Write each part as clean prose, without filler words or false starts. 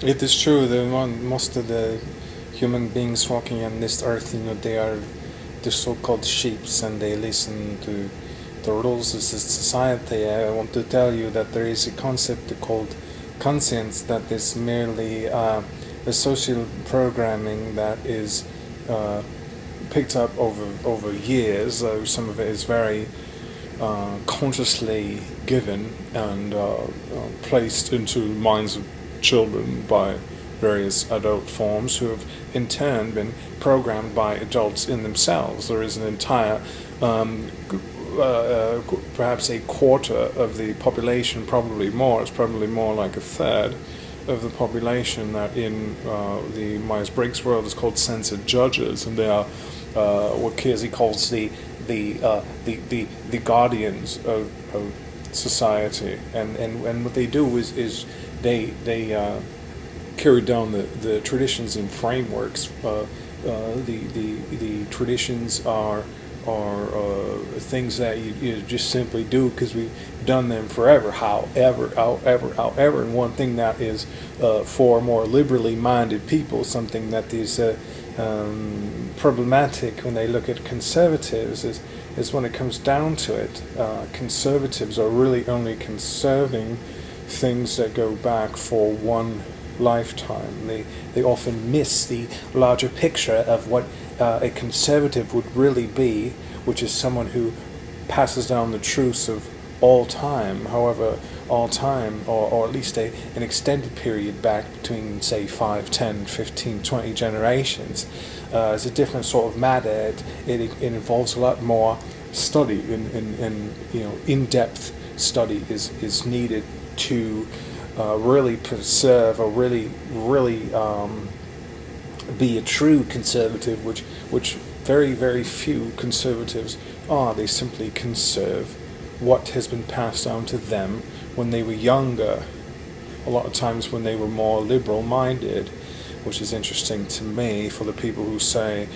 It is true that most of the human beings walking on this earth, they are the so-called sheeps, and they listen to the rules of society. I want to tell you that there is a concept called conscience that is merely a social programming that is picked up over years. Some of it is very consciously given and placed into minds of children by various adult forms who have in turn been programmed by adults in themselves. There is an entire perhaps a quarter of the population, probably more, it's probably more like a third of the population that in the Myers-Briggs world is called censored judges, and they are what Kiersey calls the guardians of society, and what they do is they carry down the traditions and frameworks. The traditions are things that you just simply do because we've done them forever. However, and one thing that is for more liberally minded people, something that is problematic when they look at conservatives is when it comes down to it, conservatives are really only conserving things that go back for one lifetime. They often miss the larger picture of what a conservative would really be, which is someone who passes down the truths of all time, however all time, or at least an extended period back between, say, 5, 10, 15, 20 generations. It's a different sort of matter. It involves a lot more study, and in-depth study is needed to really preserve or really be a true conservative, which very, very few conservatives are. They simply conserve what has been passed down to them when they were younger, a lot of times when they were more liberal-minded, which is interesting to me for the people who say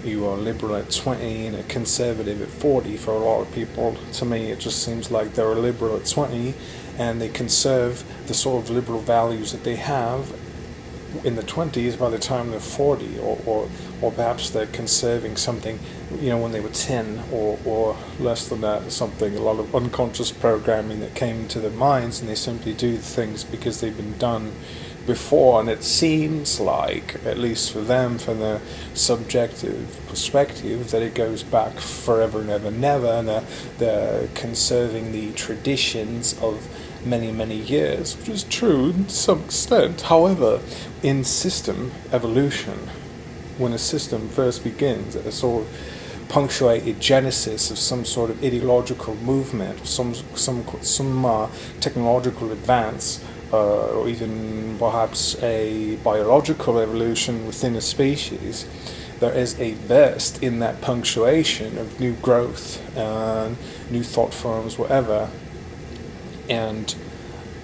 you are liberal at 20 and a conservative at 40. For a lot of people, to me, it just seems like they're a liberal at 20 and they conserve the sort of liberal values that they have in the 20s by the time they're 40, or perhaps they're conserving something, when they were 10 or less than that, something, a lot of unconscious programming that came into their minds, and they simply do things because they've been done before, and it seems like, at least for them, from their subjective perspective, that it goes back forever and ever and ever, and they're conserving the traditions of many, many years, which is true to some extent. However, in system evolution, when a system first begins at a sort of punctuated genesis of some sort of ideological movement, some technological advance, or even perhaps a biological evolution within a species, there is a burst in that punctuation of new growth and new thought forms, whatever. And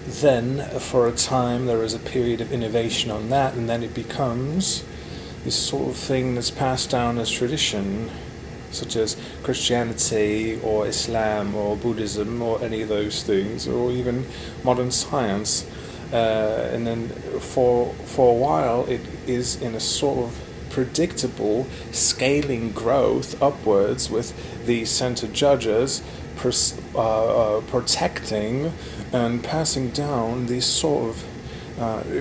then, for a time, there is a period of innovation on that, and then it becomes this sort of thing that's passed down as tradition, such as Christianity or Islam or Buddhism or any of those things, or even modern science. And then for a while, it is in a sort of predictable scaling growth upwards, with the centered judges protecting and passing down these sort of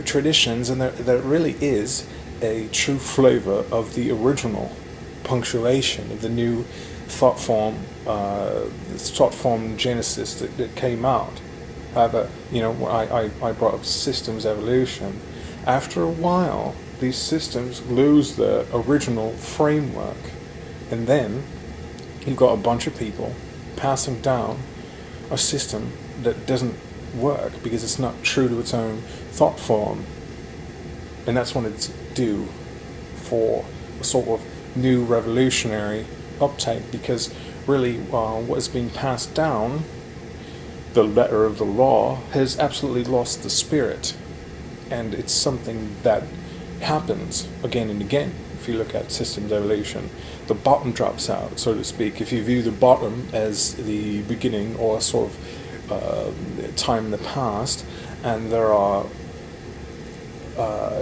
traditions, and there really is a true flavor of the original punctuation of the new thought form genesis that came out. However, I brought up systems evolution. After a while, these systems lose their original framework, and then you've got a bunch of people passing down a system that doesn't work because it's not true to its own thought form. And that's when it's due for a sort of new revolutionary uptake, because really what is being passed down, the letter of the law, has absolutely lost the spirit. And it's something that happens again and again. If you look at systems evolution, the bottom drops out, so to speak. If you view the bottom as the beginning or a sort of time in the past, and there are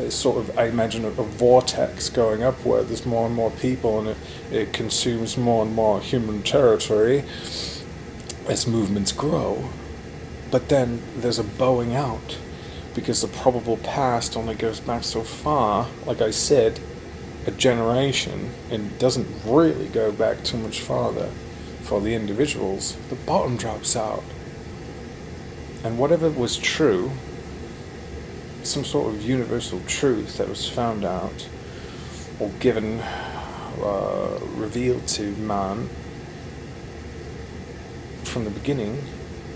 sort of, I imagine, a vortex going upward. There's more and more people, and it consumes more and more human territory as movements grow. But then there's a bowing out, because the probable past only goes back so far, like I said, a generation, and doesn't really go back too much farther for the individuals. The bottom drops out. And whatever was true, some sort of universal truth that was found out or given, revealed to man from the beginning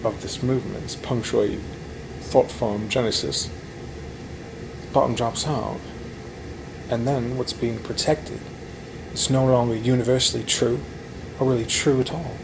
of this movement, punctuated thought form Genesis, bottom drops out. And then what's being protected is no longer universally true or really true at all.